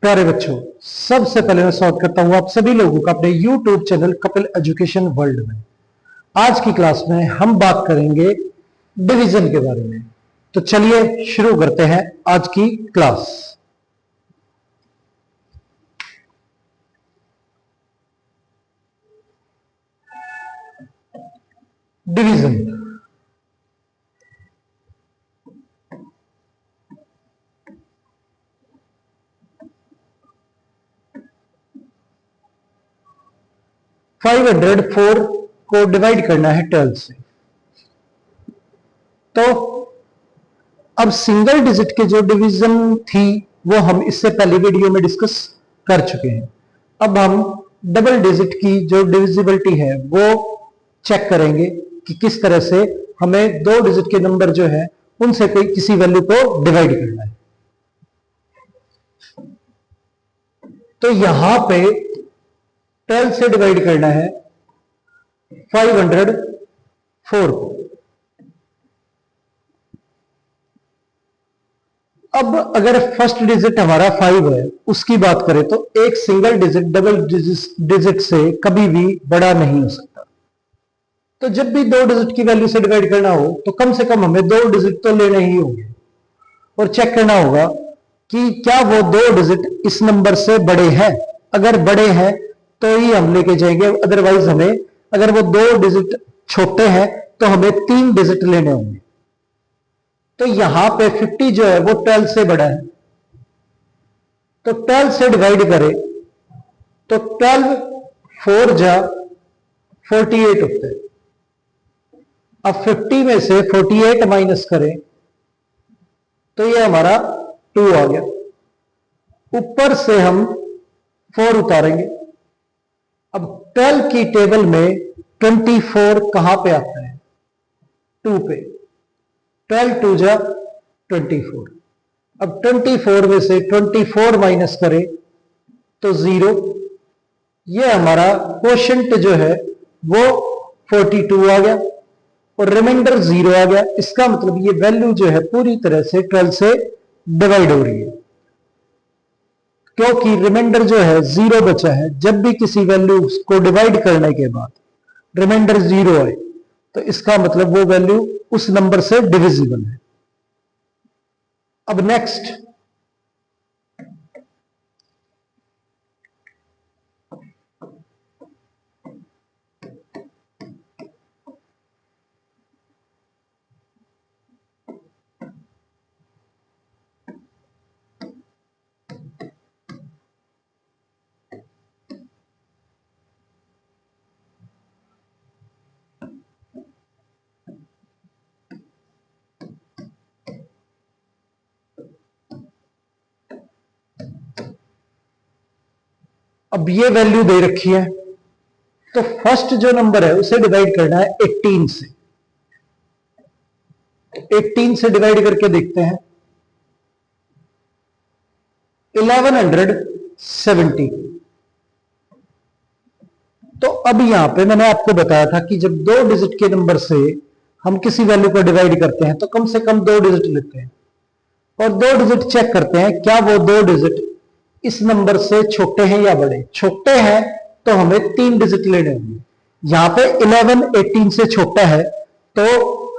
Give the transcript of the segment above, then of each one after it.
प्यारे बच्चों, सबसे पहले मैं स्वागत करता हूं आप सभी लोगों का अपने YouTube channel Kapil education world में। आज की क्लास में हम बात करेंगे डिवीजन के बारे में। तो चलिए शुरू करते हैं आज की क्लास। डिवीजन फाइव 504 को डिवाइड करना है 12 से। तो अब सिंगल डिजिट के जो डिवीजन थी वो हम इससे पहले वीडियो में डिस्कस कर चुके हैं। अब हम डबल डिजिट की जो डिविजिबिलिटी है वो चेक करेंगे कि किस तरह से हमें दो डिजिट के नंबर जो है उनसे कोई किसी वैल्यू को डिवाइड करना है। तो यहां पे 12 से डिवाइड करना है 504 को। अब अगर फर्स्ट डिजिट हमारा 5 है, उसकी बात करें तो एक सिंगल डिजिट डबल डिजिट से कभी भी बड़ा नहीं हो सकता। तो जब भी दो डिजिट की वैल्यू से डिवाइड करना हो तो कम से कम हमें दो डिजिट तो लेने ही होंगे और चेक करना होगा कि क्या वो दो डिजिट इस नंबर से बड़े हैं। अगर बड़े हैं तो ही हम लेके जाएंगे, अदरवाइज हमें, अगर वो दो डिजिट छोटे हैं तो हमें 3 डिजिट लेने होंगे। तो यहां पे 50 जो है वो 12 से बड़ा है, तो 12 से डिवाइड करें तो 12 4 जा 48 होता है। अब 50 में से 48 माइनस करें तो ये हमारा 2 आ गया। ऊपर से हम 4 उतारेंगे। अब 12 की टेबल में 24 कहां पे आता है? 2 पे। 12 2 जा 24। अब 24 में से 24 माइनस करें तो 0। ये हमारा क्वोशंट जो है वो 42 आ गया और रिमाइंडर 0 आ गया। इसका मतलब ये वैल्यू जो है पूरी तरह से 12 से डिवाइड हो रही है, क्योंकि रिमाइंडर जो है 0 बचा है। जब भी किसी वैल्यू को डिवाइड करने के बाद रिमाइंडर 0 आए तो इसका मतलब वो वैल्यू उस नंबर से डिविजिबल है। अब नेक्स्ट, अब ये वैल्यू दे रखी है तो फर्स्ट जो नंबर है उसे डिवाइड करना है 18 से। 18 से डिवाइड करके देखते हैं 1170। तो अब यहां पे मैंने आपको बताया था कि जब दो डिजिट के नंबर से हम किसी वैल्यू को डिवाइड करते हैं तो कम से कम दो डिजिट लेते हैं और दो डिजिट चेक करते हैं क्या वो दो डिजिट इस नंबर से छोटे हैं या बड़े। छोटे हैं तो हमें 3 डिजिट लेने होंगे। यहां पे 11 18 से छोटा है तो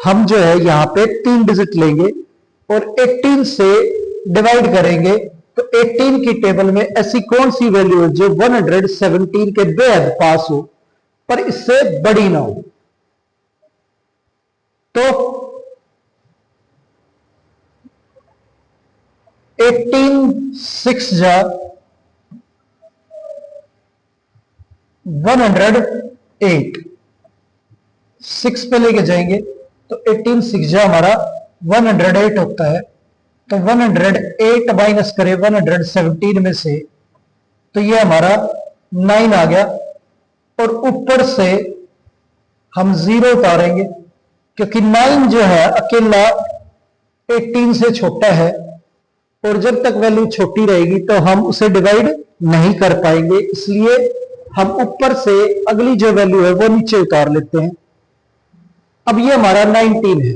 हम जो है यहां पे 3 डिजिट लेंगे और 18 से डिवाइड करेंगे तो 18 की टेबल में ऐसी कौन सी वैल्यू है जो 117 के बेहद पास हो पर इससे बड़ी ना हो। तो 18 6 जा 108, 6 पे लेके जाएंगे तो 18 6 जा हमारा 108 होता है। तो 108 माइनस करें 117 में से तो ये हमारा 9 आ गया और ऊपर से हम 0 उतारेंगे क्योंकि 9 जो है अकेला 18 से छोटा है और जब तक वैल्यू छोटी रहेगी तो हम उसे डिवाइड नहीं कर पाएंगे, इसलिए हम ऊपर से अगली जो वैल्यू है वो नीचे उतार लेते हैं। अब ये हमारा 19 है,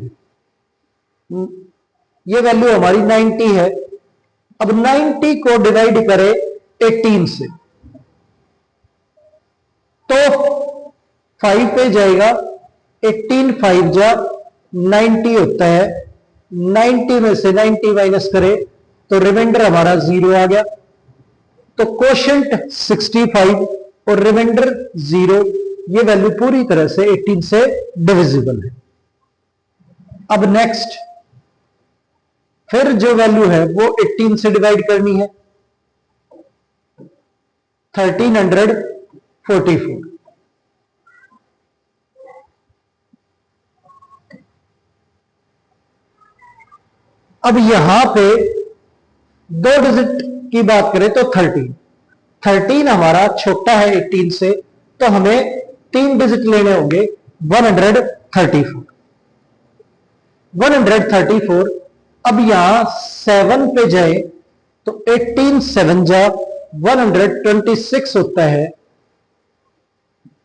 ये वैल्यू हमारी 90 है अब 90 को डिवाइड करें 18 से तो 5 पे जाएगा, 18 5 जा 90 होता है, 90 में से 90 माइनस करे तो रिमाइंडर हमारा 0 आ गया। तो कोशेंट 65 और रिमाइंडर 0, ये वैल्यू पूरी तरह से 18 से डिविजिबल है। अब नेक्स्ट फिर जो वैल्यू है वो 18 से डिवाइड करनी है, 1344। अब यहां पे दो डिजिट की बात करें तो 13 हमारा छोटा है 18 से, तो हमें 3 डिजिट लेने होंगे, 134। अब यहां 7 पे जाए तो 18 7 जा 126 होता है,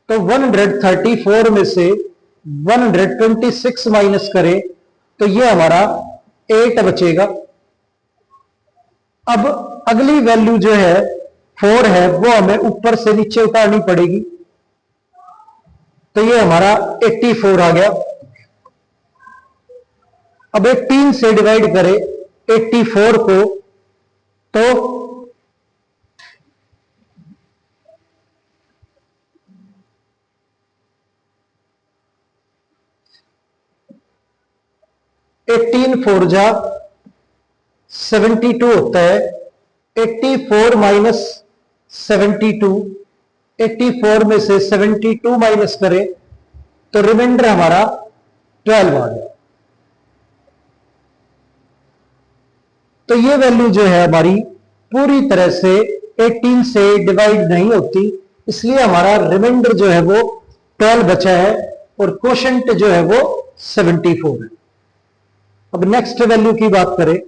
तो 134 में से 126 माइनस करें तो ये हमारा 8 बचेगा। अब अगली वैल्यू जो है 4 है वो हमें ऊपर से नीचे उतारनी पड़ेगी, तो ये हमारा 84 आ गया। अब 18 से डिवाइड करें 84 को तो 18 4 जा 72 होता है, 84 माइनस 72, 84 में से 72 माइनस करें तो रिमाइंडर हमारा 12 आ गया। तो ये वैल्यू जो है हमारी पूरी तरह से 18 से डिवाइड नहीं होती, इसलिए हमारा रिमाइंडर जो है वो 12 बचा है और कोशेंट जो है वो 74 है। अब नेक्स्ट वैल्यू की बात करें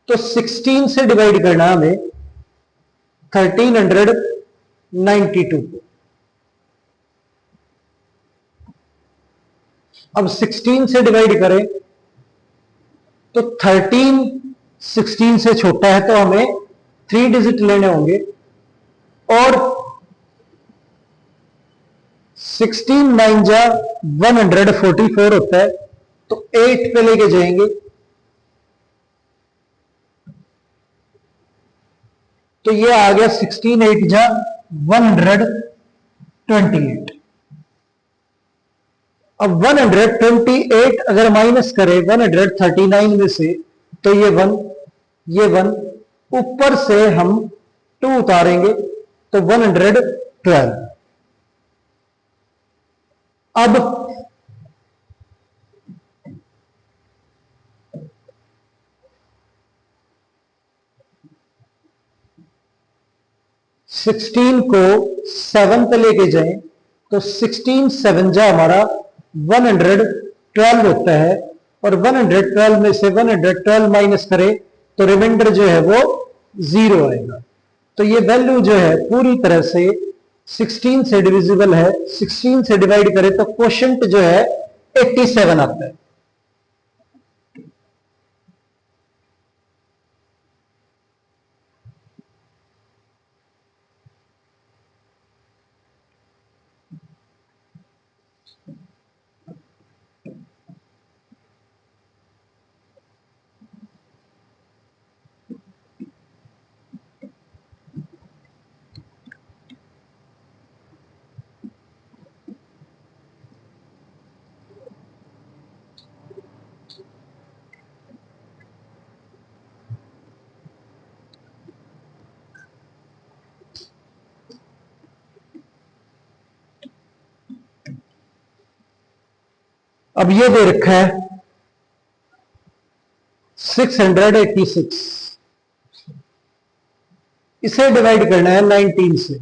तो 16 से डिवाइड करना हमें 1392 को। अब 16 से डिवाइड करें तो 13 16 से छोटा है, तो हमें 3 डिजिट लेने होंगे और 16 9 जा 144 होता है, तो 8 पे लेके जाएंगे तो ये आ गया 16 8 जा 128। अब 128 अगर माइनस करें 139 में से तो ये 1 ऊपर से हम 2 उतारेंगे तो 112। अब 16 को 7 पे लेके जाएं तो 16 7 जा हमारा 112 होता है, और 112 में से 112 माइनस करें तो रिमाइंडर जो है वो 0 आएगा। तो ये वैल्यू जो है पूरी तरह से 16 से डिविजिबल है, 16 से डिवाइड करें तो कोशेंट जो है 87 आता है। अब ये दे रखा है 686, इसे डिवाइड करना है 19 से।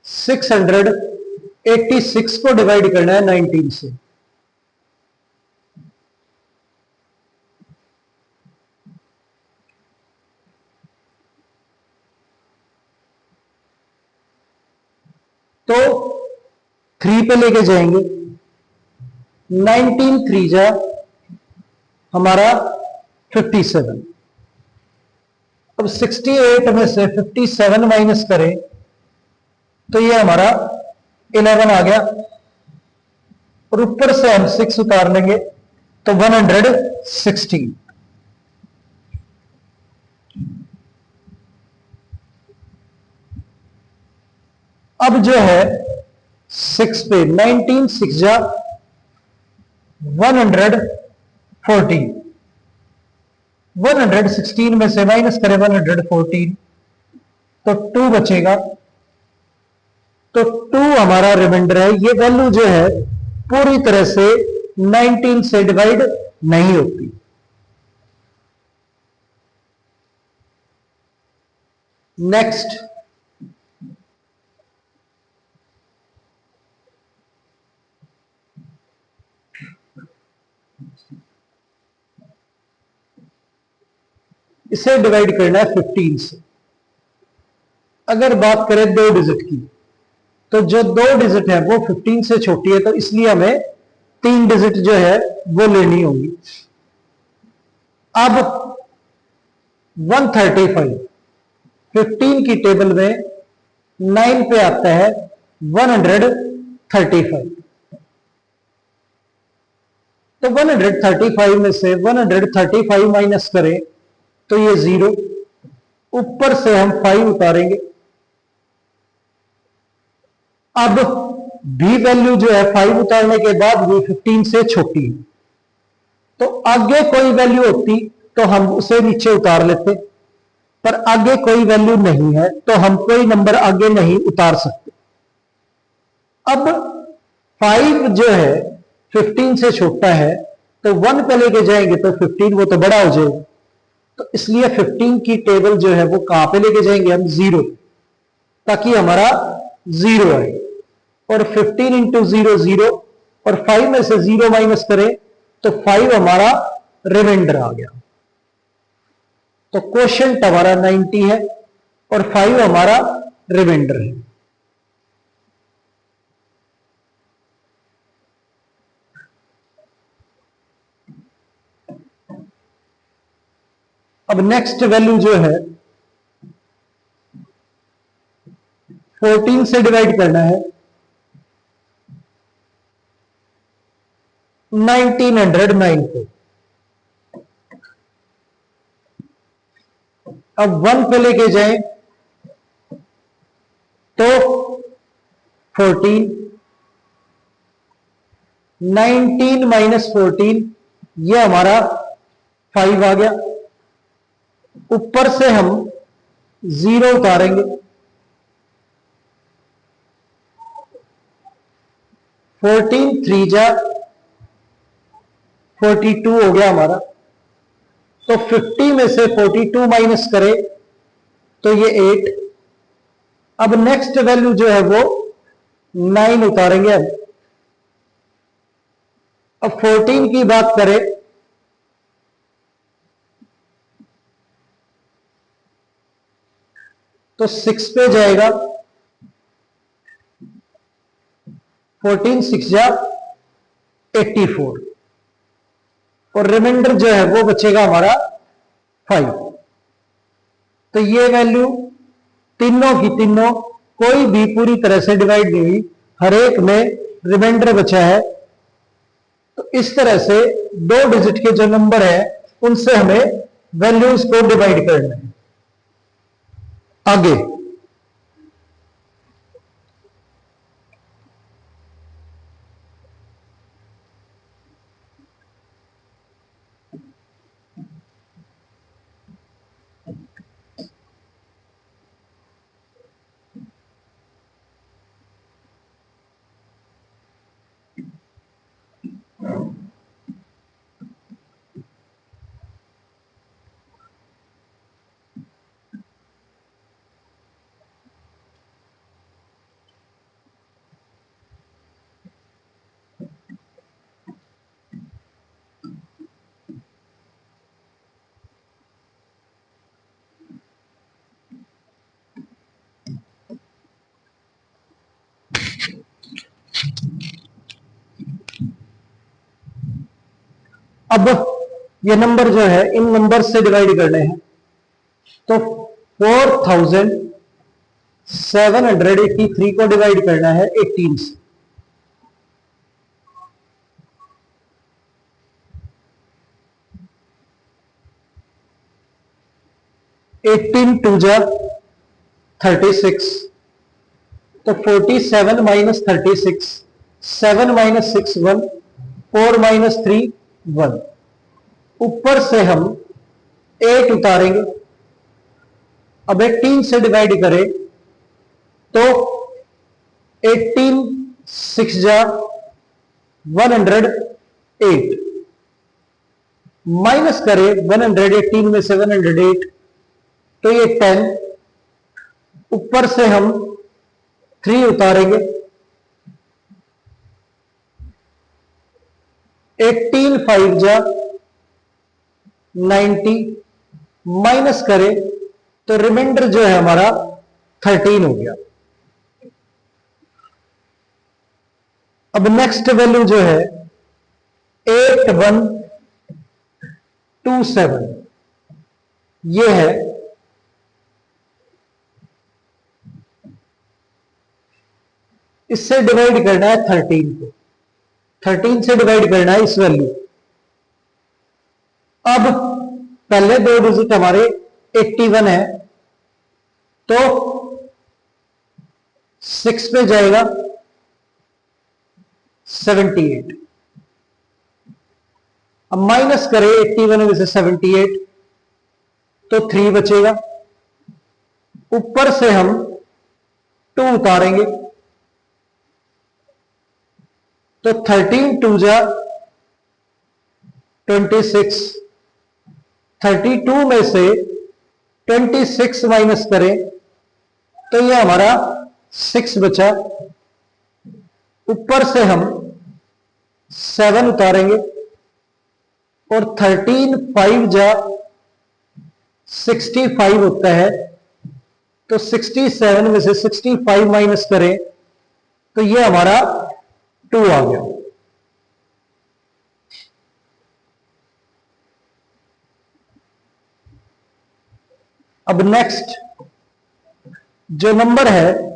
686 को डिवाइड करना है 19 से, तो 3 पे लेके जाएंगे, 19 3 जा हमारा 57। अब 68 में से 57 माइनस करें तो ये हमारा 11 आ गया, और ऊपर से हम 6 उतार लेंगे तो 116। अब जो है 6 पे 19 6 जा 114, 116 में से माइनस करें 114 तो 2 बचेगा। तो 2 हमारा रिमाइंडर है। ये वैल्यू जो है पूरी तरह से 19 से डिवाइड नहीं होती। नेक्स्ट, इसे डिवाइड करना है 15 से। अगर बात करें 2 डिजिट की, तो जो 2 डिजिट है वो 15 से छोटी है, तो इसलिए हमें 3 डिजिट जो है वो लेनी होगी। अब 135 15 की टेबल में 9 पे आता है 135। तो 135 में से 135 माइनस करें तो ये 0, ऊपर से हम 5 उतारेंगे। अब भी वैल्यू जो है 5 उतारने के बाद भी 15 से छोटी है, तो आगे कोई वैल्यू होती तो हम उसे नीचे उतार लेते, पर आगे कोई वैल्यू नहीं है तो हम कोई नंबर आगे नहीं उतार सकते। अब 5 जो है 15 से छोटा है, तो 1 पे लेके जाएंगे तो 15 वो तो बड़ा हो जाएगा, तो इसलिए 15 की टेबल जो है वो कहां पे लेके जाएंगे हम 0, ताकि हमारा 0 आए। और 15 इंटू 0 0, और 5 में से 0 माइनस करें तो 5 हमारा रिमाइंडर आ गया। तो क्वेश्चन हमारा 90 है और 5 हमारा रिमाइंडर है। अब नेक्स्ट वैल्यू जो है 14 से डिवाइड करना है 1909 को। अब 1 पे लेके जाएं तो 14, 19 माइनस 14 ये हमारा 5 आ गया, ऊपर से हम 0 उतारेंगे, 14 3 जा 42 हो गया हमारा। तो 50 में से 42 माइनस करें तो ये 8। अब नेक्स्ट वैल्यू जो है वो 9 उतारेंगे हम। अब 14 की बात करें तो 6 पे जाएगा, 14 6 जा 84, और रिमाइंडर जो है वो बचेगा हमारा 5। तो ये वैल्यू तीनों की तीनों कोई भी पूरी तरह से डिवाइड नहीं हुई, हर एक में रिमाइंडर बचा है। तो इस तरह से 2 डिजिट के जो नंबर है उनसे हमें वैल्यूज को डिवाइड करना है। आगे अब ये नंबर जो है इन नंबर से डिवाइड करने हैं, तो 4783 को डिवाइड करना है 18 से। 18 टू जा 36, तो 47 माइनस 36, 7 माइनस 6 1, 4 माइनस 3 1। ऊपर से हम 8 उतारेंगे। अब 18 से डिवाइड करें तो 18 6 जा 108, माइनस करें 118 में से 108, तो ये 10। ऊपर से हम 3 उतारेंगे। 18 5 जा 90, माइनस करें तो रिमाइंडर जो है हमारा 13 हो गया। अब नेक्स्ट वैल्यू जो है 8127, ये है। इससे डिवाइड करना है 13 को, 13 से डिवाइड करना है इस वैल्यू। अब पहले दो डिजिट हमारे 81 है, तो 6 पे जाएगा 78। अब माइनस करें 81 में से 78, तो 3 बचेगा। ऊपर से हम 2 उतारेंगे, तो 13 टू जा 26, 32 में से 26 माइनस करें तो यह हमारा 6 बचा। ऊपर से हम 7 उतारेंगे, और 13 5 जा 65 होता है, तो 67 में से 65 माइनस करें तो यह हमारा 2 आ गया। अब नेक्स्ट जो नंबर है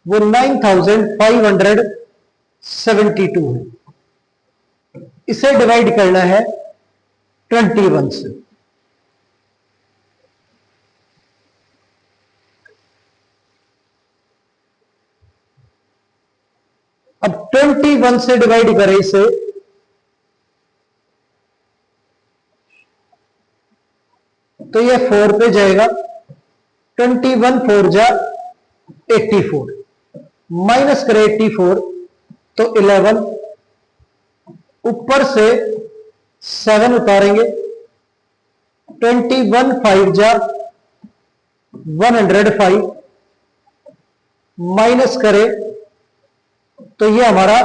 वो 9572 है। इसे डिवाइड करना है 21 से। अब 21 से डिवाइड करें इसे, तो यह 4 पे जाएगा। 21 4 जा 84, माइनस करें 84 तो 11। ऊपर से 7 उतारेंगे। 21 5 जा 105, माइनस करें तो यह हमारा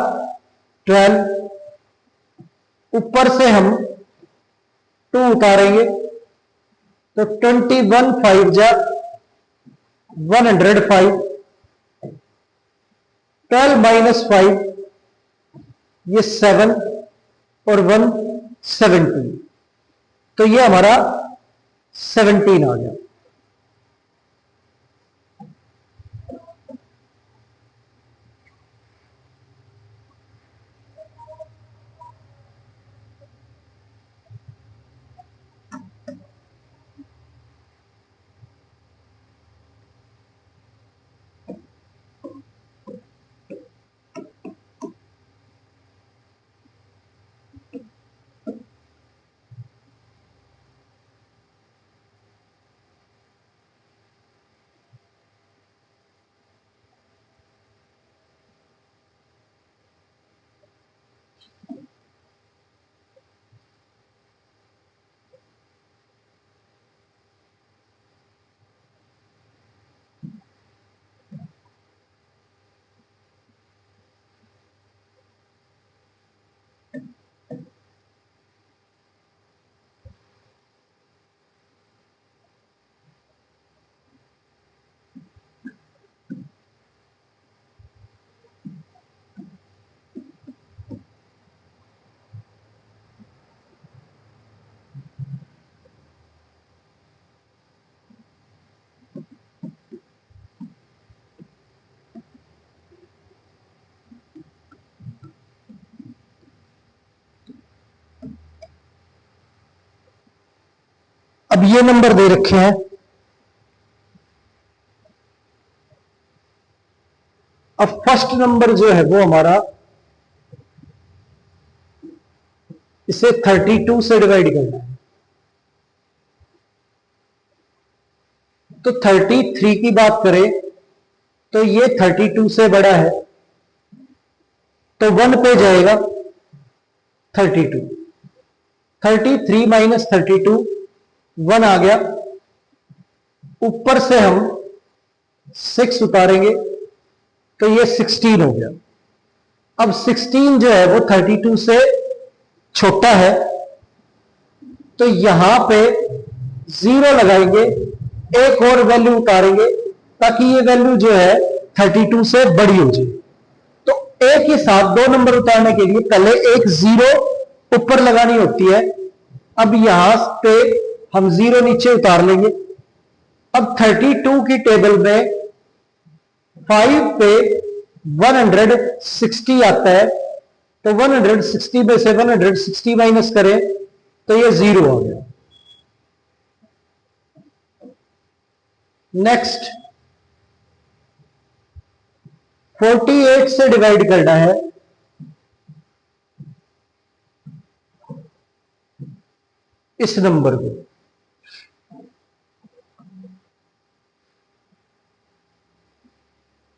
12। ऊपर से हम 2 उतारेंगे, तो 21 5 जा 105, 12 माइनस 5, ये 7 और 1 17, तो ये हमारा 17 आ गया। अब ये नंबर दे रखे हैं, अब फर्स्ट नंबर जो है वो हमारा, इसे 32 से डिवाइड करना है। तो 33 की बात करें तो ये 32 से बड़ा है, तो 1 पे जाएगा 32, 33 माइनस 32, 1 आ गया। ऊपर से हम 6 उतारेंगे तो ये 16 हो गया। अब 16 जो है वो 32 से छोटा है, तो यहां पे 0 लगाएंगे, एक और वैल्यू उतारेंगे ताकि ये वैल्यू जो है 32 से बड़ी हो जाए। तो एक ही साथ दो नंबर उतारने के लिए पहले एक 0 ऊपर लगानी होती है। अब यहां पे हम 0 नीचे उतार लेंगे। अब 32 की टेबल में 5 पे 160 आता है, तो 160 में से 160 माइनस करें तो ये 0 आ गया। नेक्स्ट 48 से डिवाइड करना है। इस नंबर को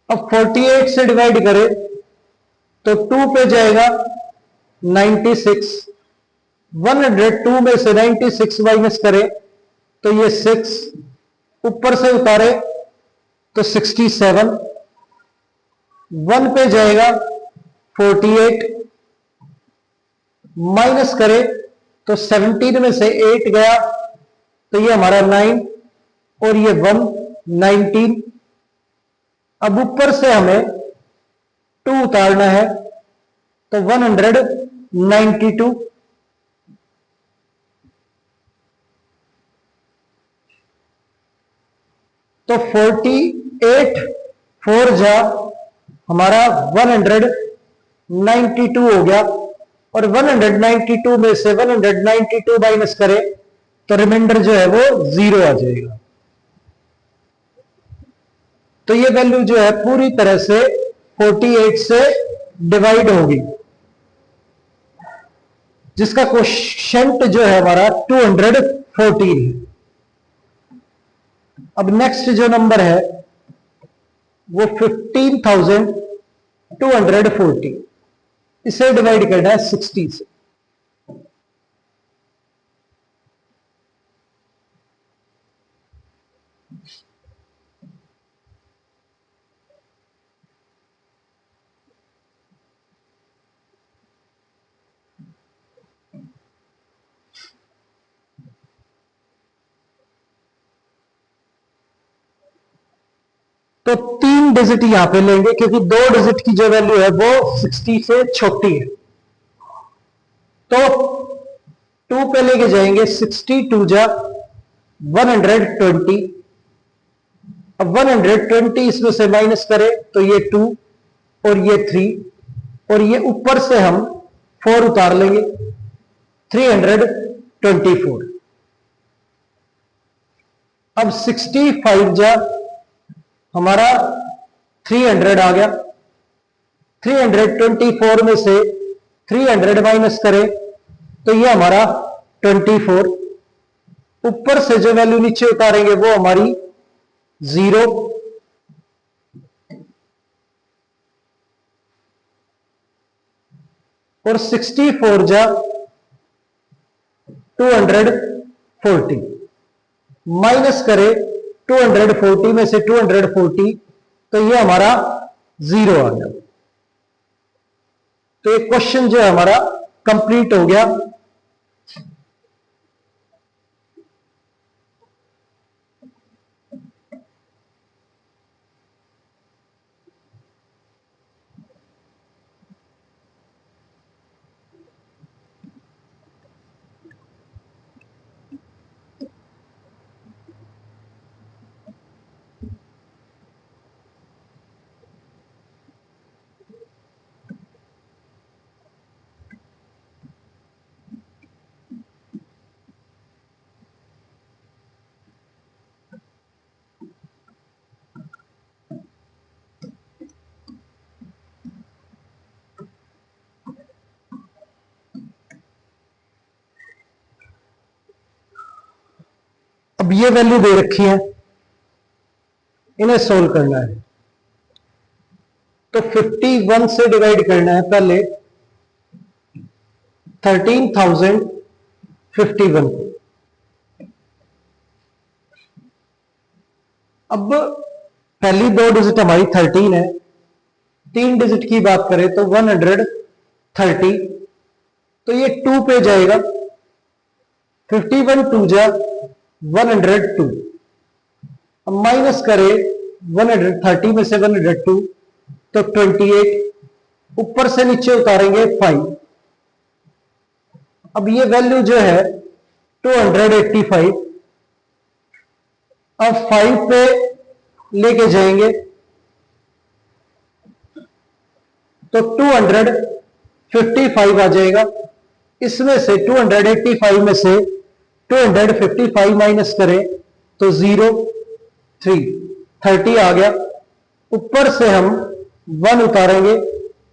अब 48 से डिवाइड करें तो 2 पे जाएगा 96, 102 में से 96 माइनस करें तो ये 6, ऊपर से उतारे तो 67, 1 पे जाएगा 48, माइनस करें तो 17 में से 8 गया तो ये हमारा 9 और ये 1, 19। अब ऊपर से हमें 2 उतारना है तो 192, तो 48 4 जा हमारा 192 हो गया, और 192 में से 192 माइनस करें तो रिमाइंडर जो है वो 0 आ जाएगा। तो ये वैल्यू जो है पूरी तरह से 48 से डिवाइड होगी, जिसका कोशेंट जो है हमारा 214 है। अब नेक्स्ट जो नंबर है वो 15,240, इसे डिवाइड करना है 60 से। तो 3 डिजिट यहां पे लेंगे क्योंकि 2 डिजिट की जो वैल्यू है वो 60 से छोटी है। तो 2 पे लेके जाएंगे, 62 जा 120। अब 120 इसमें से माइनस करें तो ये 2 और ये 3, और ये ऊपर से हम 4 उतार लेंगे, 324। अब 65 जा हमारा 300 आ गया, 324 में से 300 माइनस करें तो ये हमारा 24। ऊपर से जो वैल्यू नीचे उतारेंगे वो हमारी 0, और 64 जा 240 माइनस करें 240 में से 240 तो ये हमारा 0 आ गया। तो ये क्वेश्चन जो है हमारा कंप्लीट हो गया। ये वैल्यू दे रखी है, इन्हें सोल्व करना है। तो 51 से डिवाइड करना है पहले 13,051 को। अब पहली दो डिजिट हमारी 13 है, तीन डिजिट की बात करें तो 130, तो ये 2 पे जाएगा। 51 टू जा 102। अब माइनस करें 130 में से 102 तो 28, ऊपर से नीचे उतारेंगे 5। अब ये वैल्यू जो है 285, अब 5 पे लेके जाएंगे तो 255 आ जाएगा। इसमें से 285 में से 255 माइनस करें तो 0, 3, 30 आ गया। ऊपर से हम 1 उतारेंगे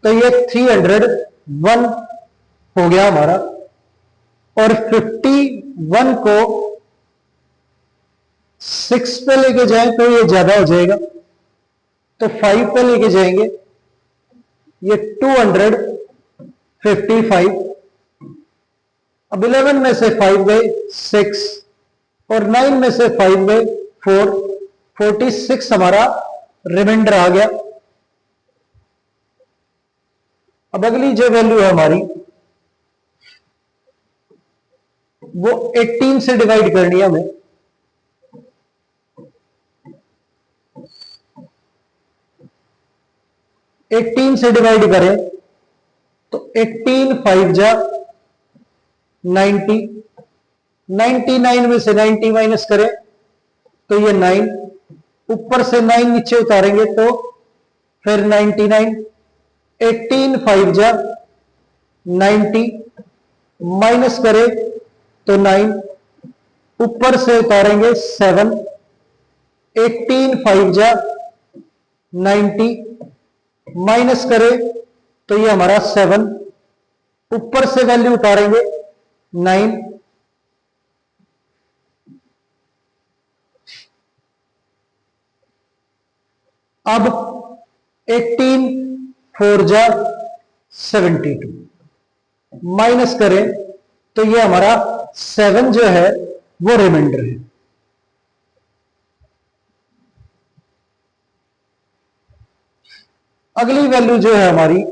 तो ये 301 हो गया हमारा। और 51 को 6 पे लेके जाएं तो ये ज्यादा हो जाएगा, तो 5 पे लेके जाएंगे, ये 255। अब 11 में से 5 गए 6, और 9 में से 5 गए 4, 46 हमारा रिमाइंडर आ गया। अब अगली जो वैल्यू है हमारी वो 18 से डिवाइड करनी है हमें। एटीन से डिवाइड करें तो 18 5 जा 90, 99 में से 90 माइनस करें तो ये 9, ऊपर से 9 नीचे उतारेंगे तो फिर 99, 18 5 जा 90 माइनस करें तो 9, ऊपर से उतारेंगे 7, 18 5 जा 90 माइनस करें तो ये हमारा 7, ऊपर से वैल्यू उतारेंगे 9, अब 18 4 जा 72 माइनस करें तो ये हमारा 7 जो है वो रिमाइंडर है। अगली वैल्यू जो है हमारी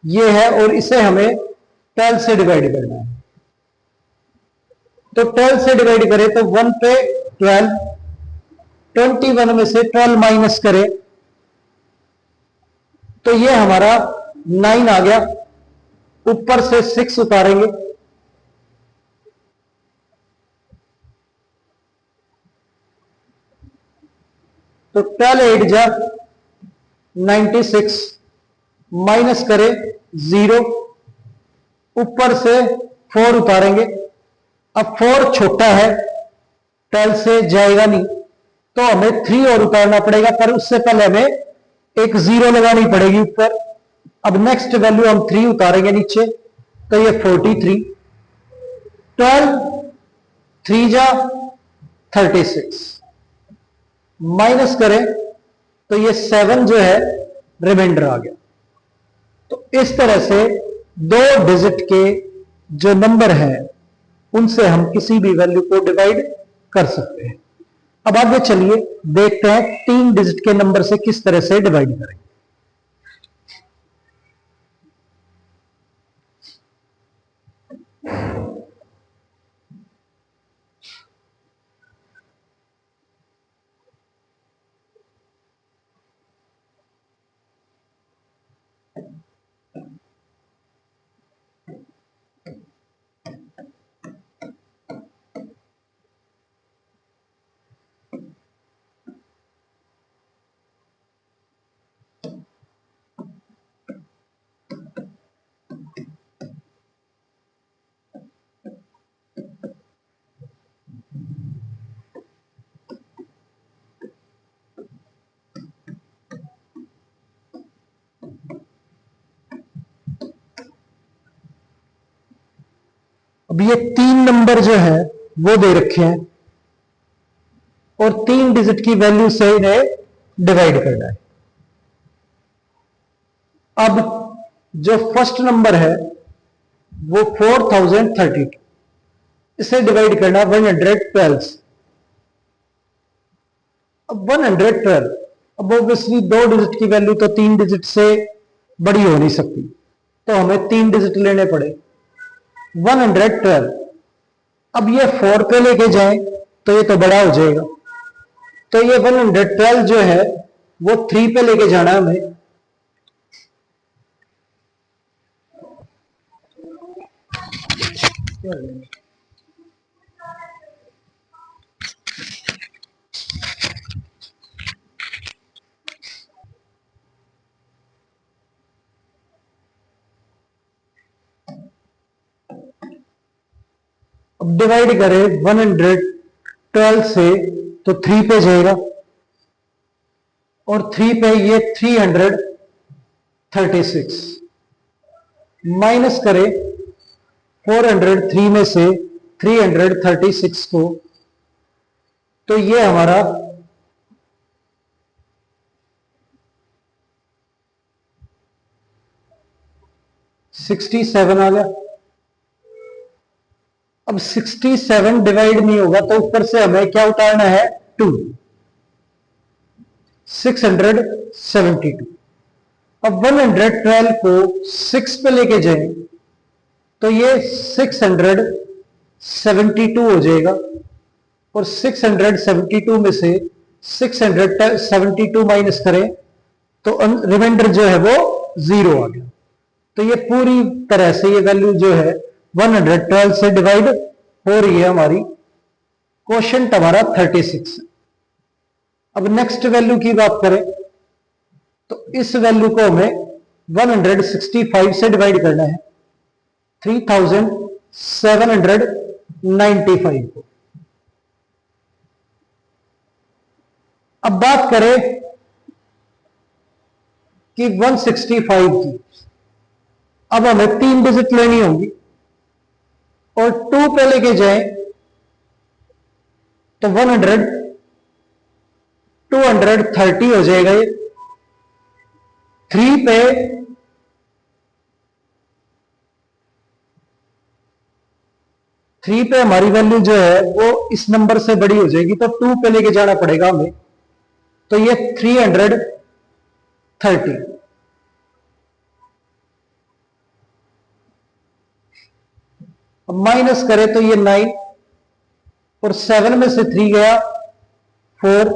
ये है, और इसे हमें 12 से डिवाइड करना है। तो 12 से डिवाइड करें तो 1 पे 12, 21 में से 12 माइनस करें तो ये हमारा 9 आ गया। ऊपर से 6 उतारेंगे तो 12 8 जा 96 माइनस करें 0, ऊपर से 4 उतारेंगे। अब 4 छोटा है, 12 से जाएगा नहीं, तो हमें 3 और उतारना पड़ेगा, पर उससे पहले हमें एक 0 लगानी पड़ेगी ऊपर। अब नेक्स्ट वैल्यू हम 3 उतारेंगे नीचे तो ये 43, 12 3 जा 36 माइनस करें तो ये 7 जो है रिमाइंडर आ गया। तो इस तरह से दो डिजिट के जो नंबर हैं उनसे हम किसी भी वैल्यू को डिवाइड कर सकते हैं। अब आगे चलिए देखते हैं 3 डिजिट के नंबर से किस तरह से डिवाइड करें। अब ये 3 नंबर जो है वो दे रखे हैं और 3 डिजिट की वैल्यू से इन्हें डिवाइड करना है। अब जो फर्स्ट नंबर है वो 4032, इसे डिवाइड करना 112 से। अब 112, अब ऑब्वियसली 2 डिजिट की वैल्यू तो 3 डिजिट से बड़ी हो नहीं सकती, तो हमें 3 डिजिट लेने पड़े। 112, अब ये 4 पे लेके जाएं तो ये तो बड़ा हो जाएगा, तो ये 112 जो है वो 3 पे लेके जाना है हमें। अब डिवाइड करें 112 से तो 3 पे जाएगा और 3 पे ये 336, माइनस करें 403 में से 336 को, तो ये हमारा 67 आ गया। अब 67 डिवाइड नहीं होगा तो ऊपर से हमें क्या उतारना है, 2, 672। अब 112 को 6 पे लेके जाएं तो ये 672 हो जाएगा और 672 में से 672 माइनस करें तो रिमाइंडर जो है वो 0 आ गया। तो ये पूरी तरह से ये वैल्यू जो है 112 से डिवाइड हो रही है हमारी। क्वेश्चन हमारा 36। अब नेक्स्ट वैल्यू की बात करें तो इस वैल्यू को हमें 165 से डिवाइड करना है, 3795 को। अब बात करें कि 165 की, अब हमें 3 डिजिट लेनी होगी और 2 पे लेके जाएं तो 230 हो जाएगा। ये 3 पे 3 पे हमारी वैल्यू जो है वो इस नंबर से बड़ी हो जाएगी, तो 2 पे लेके जाना पड़ेगा हमें, तो ये 330। अब माइनस करें तो ये 9 और 7 में से 3 गया 4,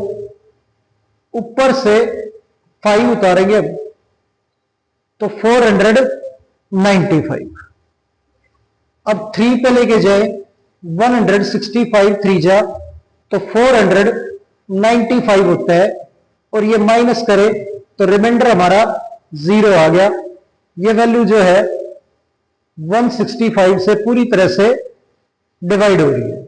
ऊपर से 5 उतारेंगे अब तो 495। अब 3 पे लेके जाए 165 3 जा तो 495 होता है और ये माइनस करे तो रिमाइंडर हमारा 0 आ गया। ये वैल्यू जो है 165 से पूरी तरह से डिवाइड हो रही है।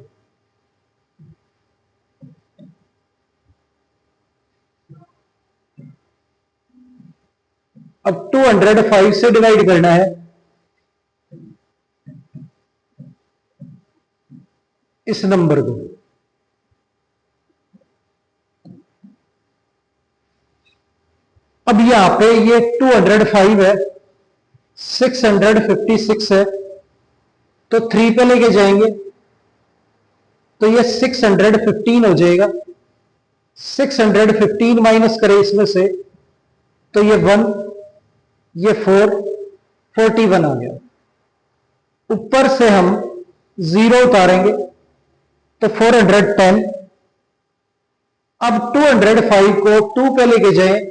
अब 205 से डिवाइड करना है इस नंबर को। अब यहां पे ये 205 है, 656 है, तो 3 पे लेके जाएंगे तो ये 615 हो जाएगा। 615 माइनस करें इसमें से तो ये 1, ये 4, 41 आ गया। ऊपर से हम 0 उतारेंगे तो 410। अब 205 को 2 पे लेके जाएं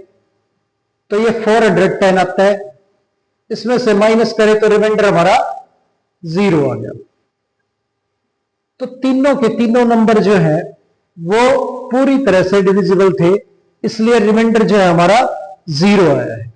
तो ये 410 आता है, इसमें से माइनस करें तो रिमाइंडर हमारा 0 आ गया। तो तीनों के तीनों नंबर जो है वो पूरी तरह से डिविजिबल थे, इसलिए रिमाइंडर जो है हमारा 0 आया है।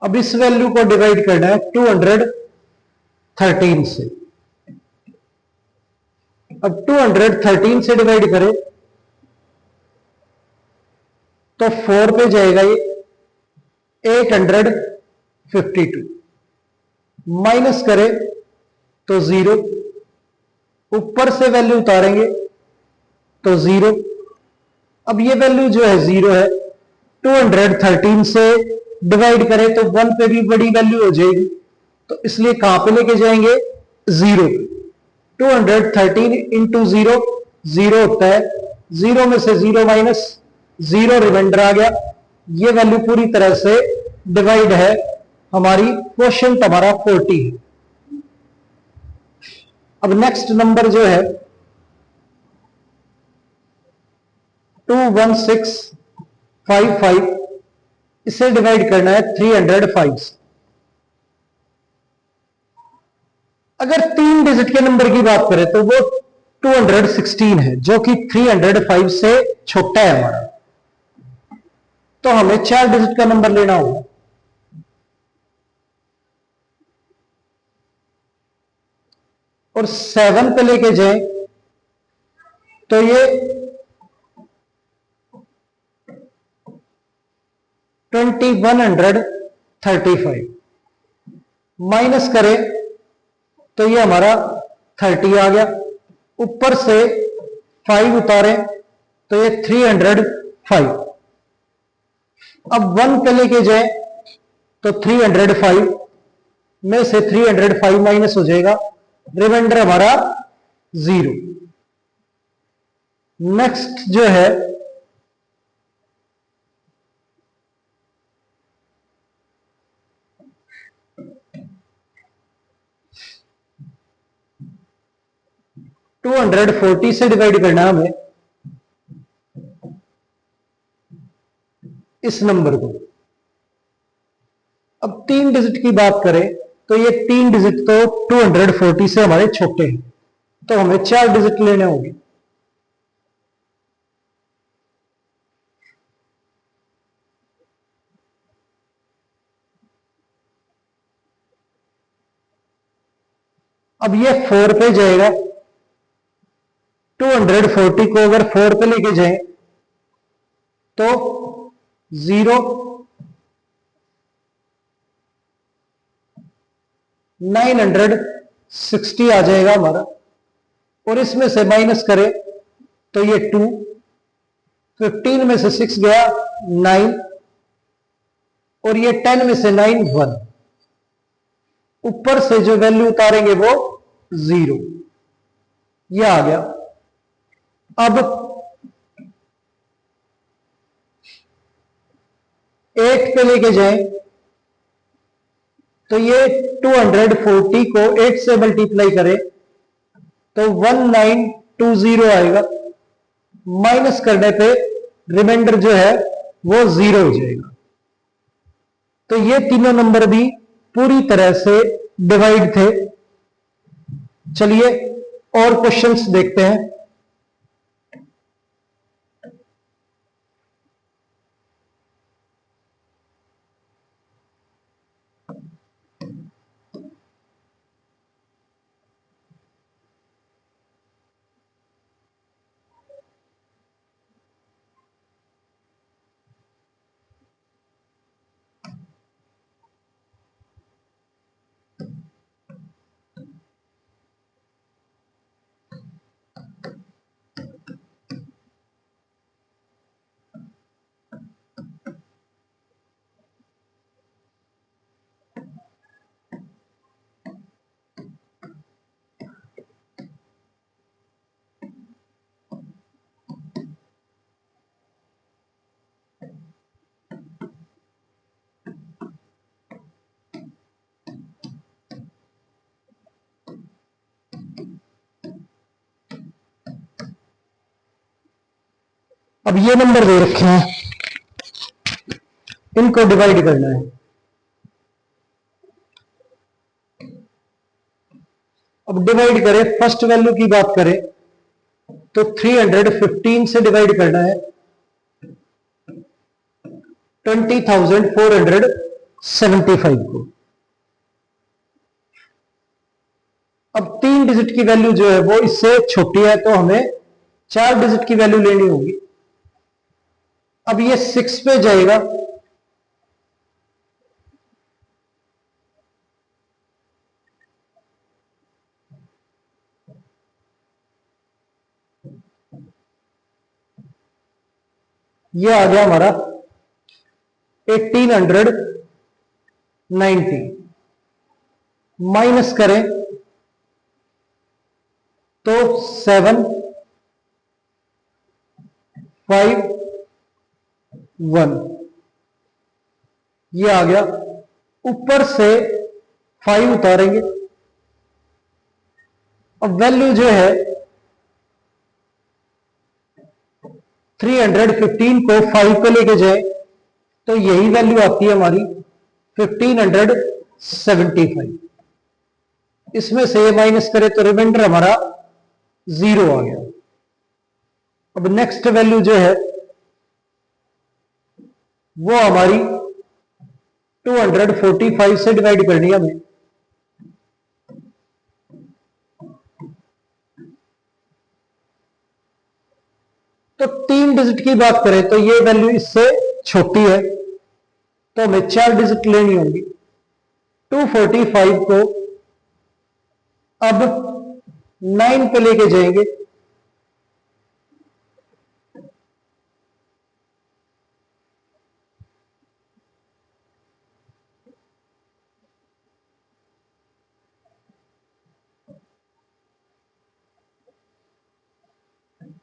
अब इस वैल्यू को डिवाइड करना है 213 से। अब 213 से डिवाइड करें तो 4 पे जाएगा ये 852, माइनस करें तो 0, ऊपर से वैल्यू उतारेंगे तो 0। अब ये वैल्यू जो है 0 है, 213 से डिवाइड करें तो 1 पे भी बड़ी वैल्यू हो जाएगी, तो इसलिए कहां पे लेके जाएंगे 0। 213 इंटू 0 0 होता है, 0 में से 0 माइनस 0 रिमाइंडर आ गया। ये वैल्यू पूरी तरह से डिवाइड है हमारी, क्वोशिएंट हमारा 40 है। अब नेक्स्ट नंबर जो है 21655, इसे डिवाइड करना है 305 से। अगर 3 डिजिट के नंबर की बात करें तो वो 216 है, जो कि 305 से छोटा है हमारा, तो हमें 4 डिजिट का नंबर लेना होगा। और 7 पे लेके जाए तो ये 2135, माइनस करें तो ये हमारा 30 आ गया, ऊपर से 5 उतारें तो ये 305। अब 1 पे लेके जाए तो 305 में से 305 माइनस हो जाएगा, रिमाइंडर हमारा 0। नेक्स्ट जो है 240 से डिवाइड करना है हमें इस नंबर को। अब 3 डिजिट की बात करें तो ये 3 डिजिट तो 240 से हमारे छोटे हैं, तो हमें 4 डिजिट लेने होंगे। अब ये 4 पे जाएगा, 240 को अगर 4 पे लेके जाएं तो 0 960 आ जाएगा हमारा, और इसमें से माइनस करें तो ये 2, 15 में से 6 गया 9, और ये 10 में से 9 1, ऊपर से जो वैल्यू उतारेंगे वो 0, ये आ गया। अब 8 पे लेके जाएं तो ये 240 को 8 से मल्टीप्लाई करें तो 1920 आएगा, माइनस करने पे रिमाइंडर जो है वो 0 हो जाएगा। तो ये तीनों नंबर भी पूरी तरह से डिवाइड थे। चलिए और क्वेश्चंस देखते हैं। अब ये नंबर दे रखे हैं, इनको डिवाइड करना है। अब डिवाइड करें, फर्स्ट वैल्यू की बात करें तो 315 से डिवाइड करना है 20,460 75 को। अब 3 डिजिट की वैल्यू जो है वो इससे छोटी है, तो हमें 4 डिजिट की वैल्यू लेनी होगी। अब ये 6 पे जाएगा, ये आ गया हमारा 1890। माइनस करें तो 7 5 1, ये आ गया। ऊपर से 5 उतारेंगे। अब वैल्यू जो है 315 को 5 पे लेके जाए तो यही वैल्यू आती है हमारी 1575। इसमें से ये माइनस करें तो रिमाइंडर हमारा 0 आ गया। अब नेक्स्ट वैल्यू जो है वो हमारी 245 से डिवाइड करनी है हमें। तो 3 डिजिट की बात करें तो ये वैल्यू इससे छोटी है, तो हमें 4 डिजिट लेनी होगी। 245 को अब 9 पे लेके जाएंगे,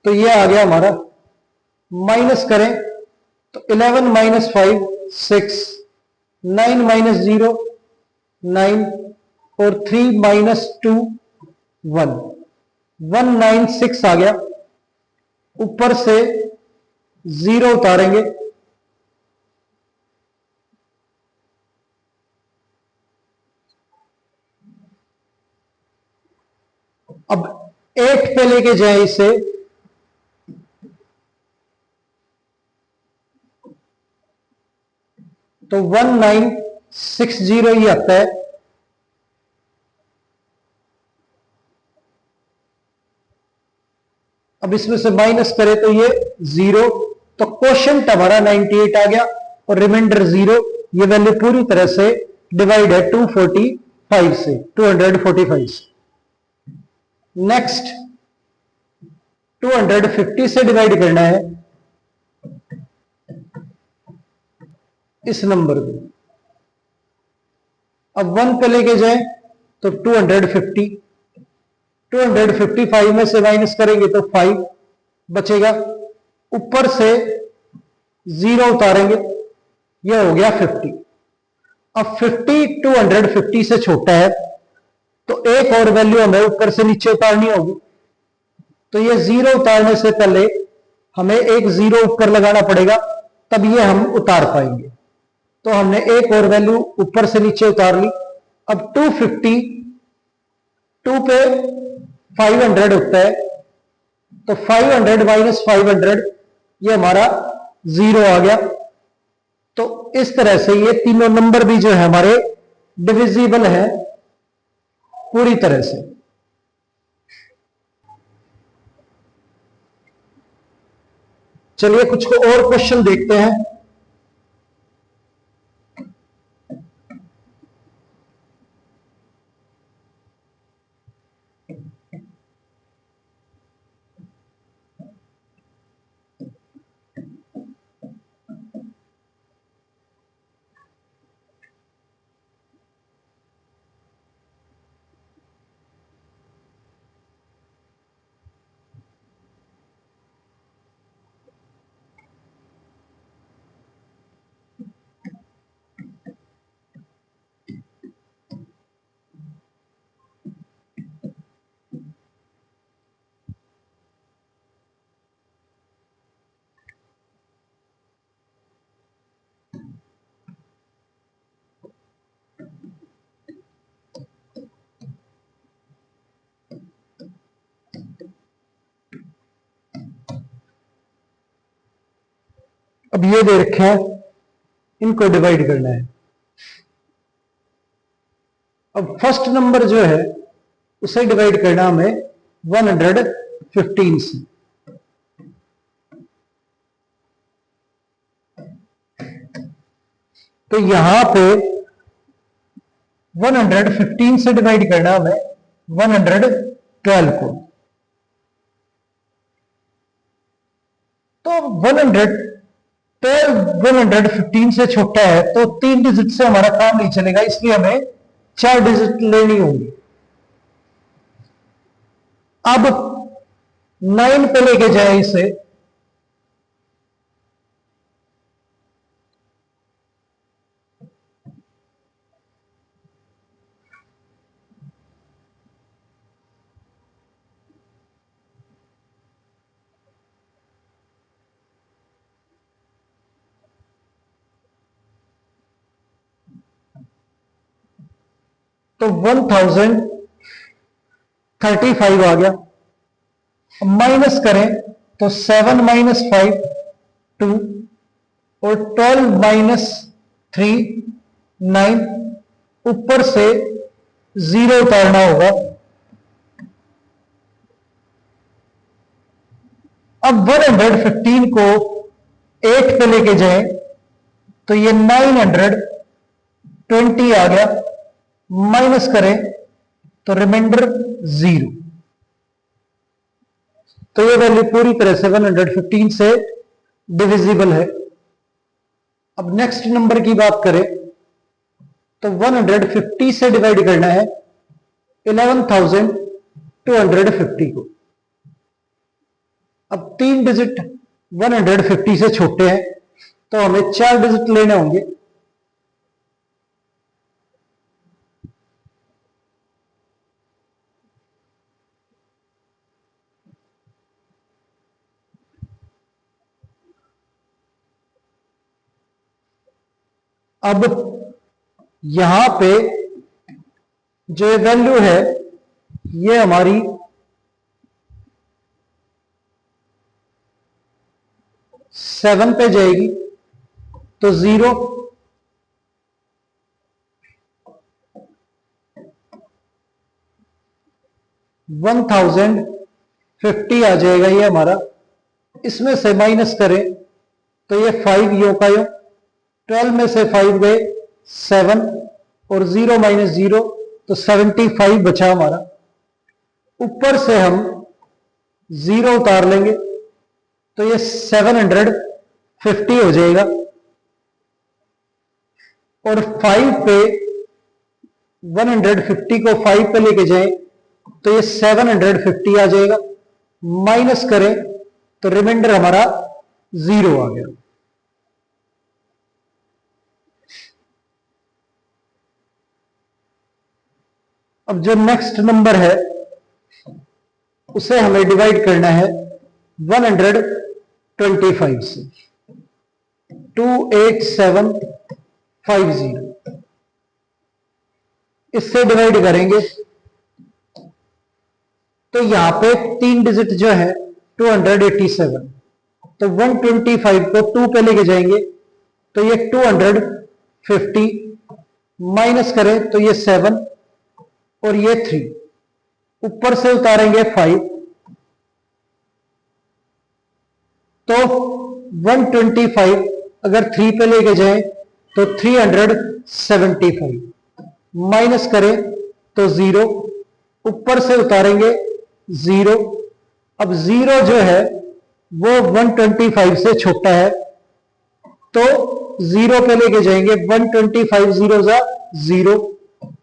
तो ये आ गया हमारा। माइनस करें तो 11 माइनस 5 6, 9 माइनस 0 9, और 3 माइनस 2 1, 196 आ गया। ऊपर से 0 उतारेंगे, अब 8 पे लेके जाए इसे, तो 1960 ही आता है। अब इसमें से माइनस करें तो ये 0, तो क्वोशंट हमारा 98 आ गया और रिमाइंडर 0। ये वैल्यू पूरी तरह से डिवाइड है 245 से, 245 से। नेक्स्ट 250 से डिवाइड करना है इस नंबर को। अब 1 पे लेके जाए तो 250, 255 में से माइनस करेंगे तो 5 बचेगा। ऊपर से 0 उतारेंगे, यह हो गया 50। अब 50 250 से छोटा है, तो एक और वैल्यू हमें ऊपर से नीचे उतारनी होगी। तो ये 0 उतारने से पहले हमें एक 0 ऊपर लगाना पड़ेगा, तब ये हम उतार पाएंगे। तो हमने एक और वैल्यू ऊपर से नीचे उतार ली। अब 250 2 पे 500 होता है, तो 500 माइनस 500, ये हमारा 0 आ गया। तो इस तरह से ये तीनों नंबर भी जो है हमारे डिविजिबल है पूरी तरह से। चलिए कुछ को और क्वेश्चन देखते हैं। अब ये दे रखे हैं, इनको डिवाइड करना है। अब फर्स्ट नंबर जो है उसे डिवाइड करना हमें 115 से। तो यहां पे 115 से डिवाइड करना हमें 112 को। तो 115 से छोटा है तो 3 डिजिट से हमारा काम नहीं चलेगा, इसलिए हमें 4 डिजिट लेनी होगी। अब 9 पे लेके जाए इसे, तो 1035 आ गया। माइनस करें तो 7 - 5 2 और 12 - 3 9, ऊपर से 0 उतारना होगा। अब 115 को 8 पे लेके जाएं तो ये 920 आ गया। माइनस करें तो रिमाइंडर 0। तो ये वैल्यू पूरी तरह से 115 से डिविजिबल है। अब नेक्स्ट नंबर की बात करें तो 150 से डिवाइड करना है 11,250 को। अब 3 डिजिट 150 से छोटे हैं तो हमें 4 डिजिट लेने होंगे। अब यहां पे जो वैल्यू है ये हमारी 7 पे जाएगी तो 0 1050 आ जाएगा ये हमारा। इसमें से माइनस करें तो ये 5 यो का यो, 12 में से 5 गए 7 और 0 - 0 तो 75 बचा हमारा। ऊपर से हम 0 उतार लेंगे तो ये 750 हो जाएगा। और 5 पे 150 को 5 पे लेके जाएं तो ये 750 आ जाएगा। माइनस करें तो रिमाइंडर हमारा 0 आ गया। अब जो नेक्स्ट नंबर है उसे हमें डिवाइड करना है 125 से। 28750 इससे डिवाइड करेंगे तो यहां पे 3 डिजिट जो है 287, तो 125 को 2 पे लेके जाएंगे तो ये 250, माइनस करें तो ये 7 और ये 3, ऊपर से उतारेंगे 5 तो 125 अगर 3 पे लेके जाएं तो 375, माइनस करें तो 0, ऊपर से उतारेंगे 0। अब 0 जो है वो 125 से छोटा है तो 0 पे लेके जाएंगे 125 0 जा 0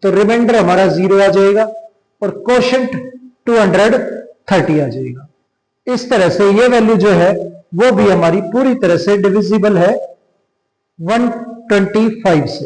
तो रिमाइंडर हमारा 0 आ जाएगा और कोशेंट 230 आ जाएगा। इस तरह से ये वैल्यू जो है वो भी हमारी पूरी तरह से डिविजिबल है 125 से।